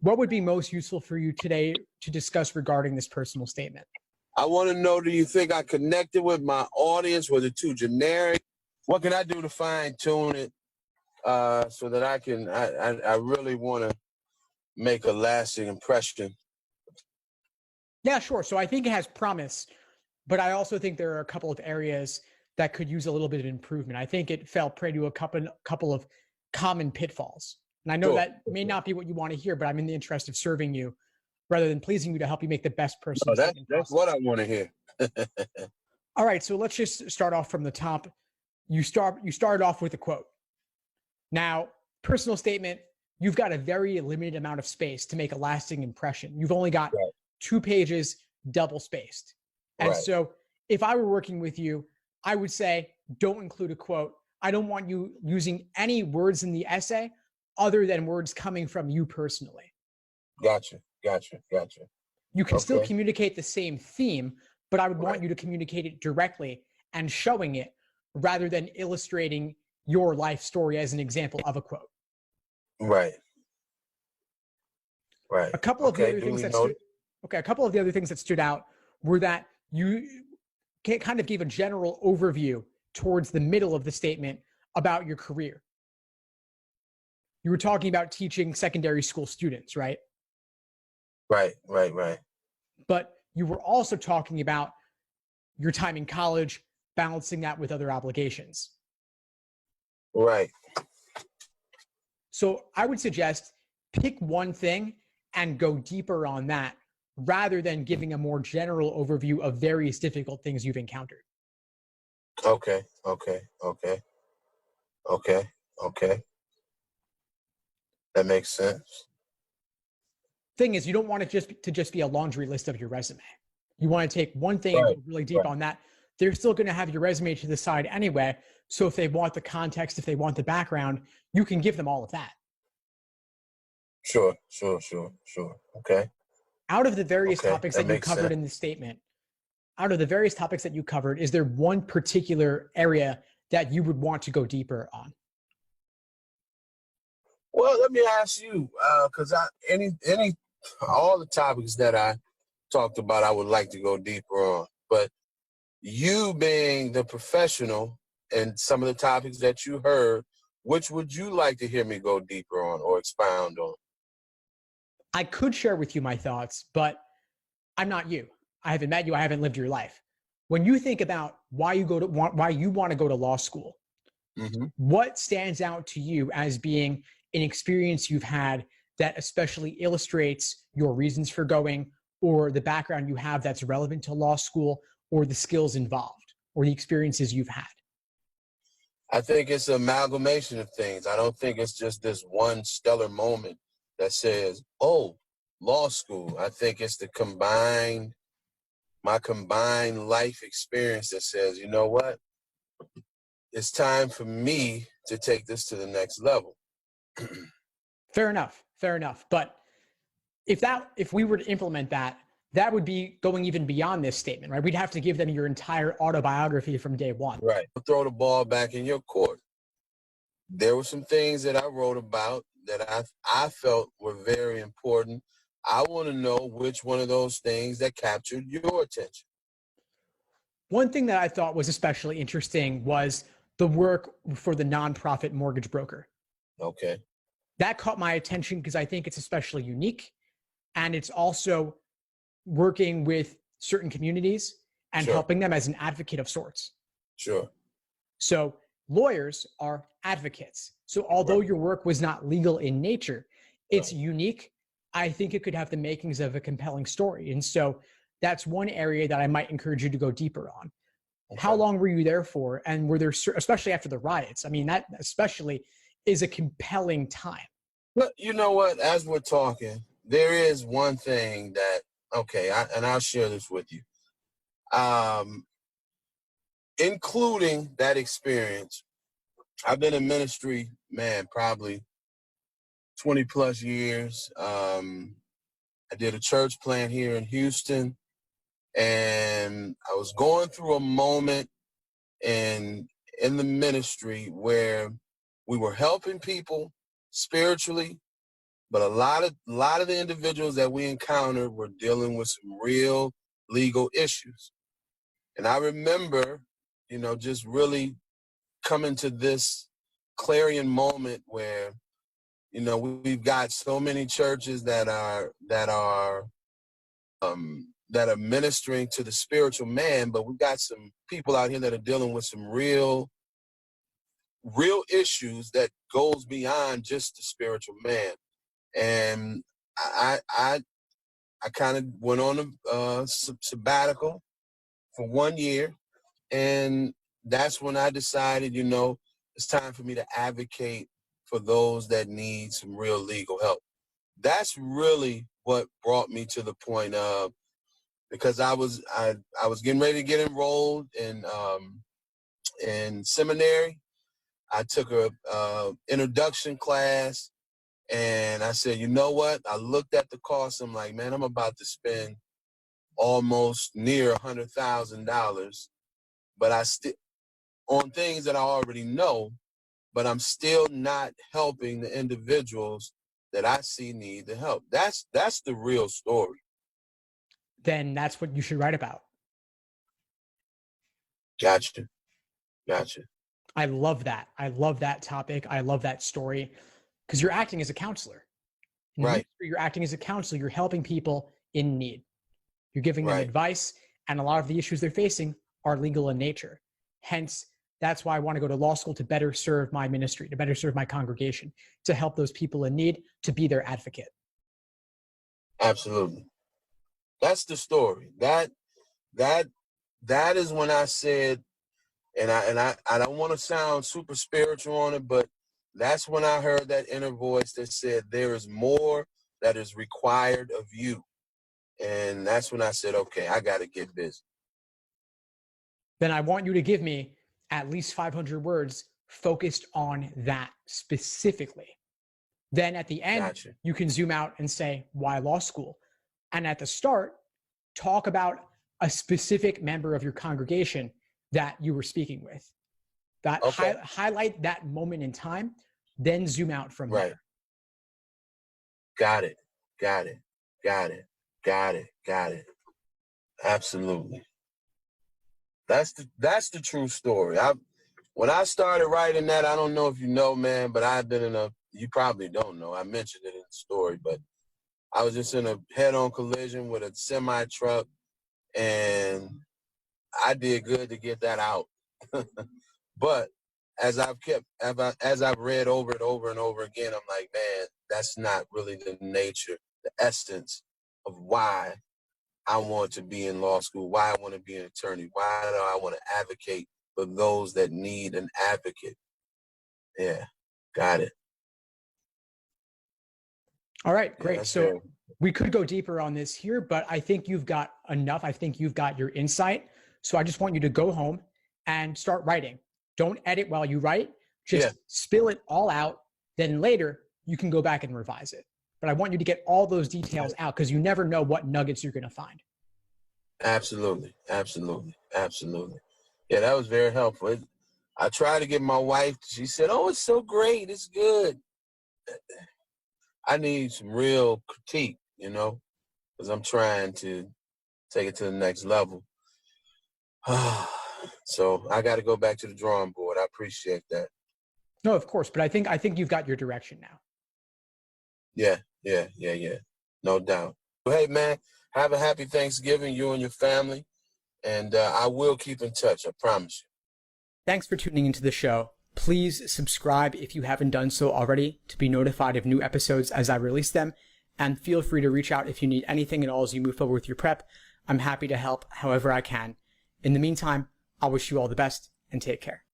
What would be most useful for you today to discuss regarding this personal statement? I want to know, do you think I connected with my audience? Was it too generic? What can I do to fine tune it so that I really want to make a lasting impression? Yeah, sure. So I think it has promise, but I also think there are a couple of areas that could use a little bit of improvement. I think it fell prey to a couple of common pitfalls. And I know that may not be what you want to hear, but I'm in the interest of serving you rather than pleasing you to help you make the best personal statement that's what I want to hear. All right, so let's just start off from the top. You started off with a quote. Now, personal statement, you've got a very limited amount of space to make a lasting impression. You've only got 2 pages, double spaced. And so if I were working with you, I would say, don't include a quote. I don't want you using any words in the essay other than words coming from you personally. Gotcha. You can still communicate the same theme, but I would want you to communicate it directly and showing it rather than illustrating your life story as an example of a quote. Right. A couple of the other things that stood out were that you kind of gave a general overview towards the middle of the statement about your career. You were talking about teaching secondary school students, right? Right. But you were also talking about your time in college, balancing that with other obligations. Right. So I would suggest pick one thing and go deeper on that rather than giving a more general overview of various difficult things you've encountered. Okay. That makes sense. Thing is, you don't want it to just be a laundry list of your resume. You want to take one thing and go really deep on that. They're still going to have your resume to the side anyway. So if they want the context, if they want the background, you can give them all of that. Sure. Okay. Out of the various topics that you covered in the statement, is there one particular area that you would want to go deeper on? Well, let me ask you, because all the topics that I talked about, I would like to go deeper on. But you being the professional and some of the topics that you heard, which would you like to hear me go deeper on or expound on? I could share with you my thoughts, but I'm not you. I haven't met you. I haven't lived your life. When you think about why you want to go to law school, what stands out to you as being an experience you've had that especially illustrates your reasons for going, or the background you have that's relevant to law school, or the skills involved, or the experiences you've had? I think it's an amalgamation of things. I don't think it's just this one stellar moment that says, oh, law school. I think it's my combined life experience that says, you know what? It's time for me to take this to the next level. Fair enough. But if we were to implement that, that would be going even beyond this statement, right? We'd have to give them your entire autobiography from day one. Right. Throw the ball back in your court. There were some things that I wrote about that I felt were very important. I want to know which one of those things that captured your attention. One thing that I thought was especially interesting was the work for the nonprofit mortgage broker. Okay. That caught my attention because I think it's especially unique, and it's also working with certain communities and helping them as an advocate of sorts. Sure. So lawyers are advocates. So although your work was not legal in nature, it's unique. I think it could have the makings of a compelling story. And so that's one area that I might encourage you to go deeper on. Okay. How long were you there for? And were there, especially after the riots, I mean, that especially is a compelling time. But you know what, as we're talking, there is one thing that, and I'll share this with you. Including that experience, I've been in ministry, probably 20 plus years. I did a church plant here in Houston, and I was going through a moment and in the ministry where we were helping people spiritually, but a lot of the individuals that we encountered were dealing with some real legal issues. And I remember, just really coming to this clarion moment where, we've got so many churches that are ministering to the spiritual man, but we've got some people out here that are dealing with some real issues that goes beyond just the spiritual man. And I kind of went on a sabbatical for 1 year, and that's when I decided, it's time for me to advocate for those that need some real legal help. That's really what brought me to the point of, because I was getting ready to get enrolled in seminary. I took a introduction class, and I said, you know what? I looked at the cost. I'm like, man, I'm about to spend almost near $100,000, but I still on things that I already know, but I'm still not helping the individuals that I see need the help. That's the real story. Then that's what you should write about. Gotcha. I love that. I love that topic. I love that story, because you're acting as a counselor. In the Right. ministry, you're acting as a counselor. You're helping people in need. You're giving them advice, and a lot of the issues they're facing are legal in nature. Hence, that's why I want to go to law school, to better serve my ministry, to better serve my congregation, to help those people in need, to be their advocate. Absolutely. That's the story. That is when I said, and I don't want to sound super spiritual on it, but that's when I heard that inner voice that said, there is more that is required of you. And that's when I said, okay, I got to get busy. Then I want you to give me at least 500 words focused on that specifically. Then at the end, Gotcha. You can zoom out and say, why law school? And at the start, talk about a specific member of your congregation that you were speaking with. That highlight that moment in time, then zoom out from there. Got it. Absolutely. That's the true story. When I started writing that, I don't know if you know, man, but I've been you probably don't know, I mentioned it in the story, but I was just in a head-on collision with a semi-truck, and I did good to get that out. But as I've read over it over and over again, I'm like, man, that's not really the nature, the essence of why I want to be in law school, why I want to be an attorney, why do I want to advocate for those that need an advocate. Yeah, got it. All right, great. So we could go deeper on this here, but I think you've got enough. I think you've got your insight. So I just want you to go home and start writing. Don't edit while you write. Just spill it all out. Then later you can go back and revise it. But I want you to get all those details out, because you never know what nuggets you're going to find. Absolutely. Yeah, that was very helpful. I tried to get my wife. She said, oh, it's so great. It's good. I need some real critique, because I'm trying to take it to the next level. So I got to go back to the drawing board. I appreciate that. No, of course. But I think you've got your direction now. Yeah. No doubt. Well, hey, man, have a happy Thanksgiving, you and your family. And I will keep in touch. I promise you. Thanks for tuning into the show. Please subscribe if you haven't done so already to be notified of new episodes as I release them. And feel free to reach out if you need anything at all as you move forward with your prep. I'm happy to help however I can. In the meantime, I wish you all the best and take care.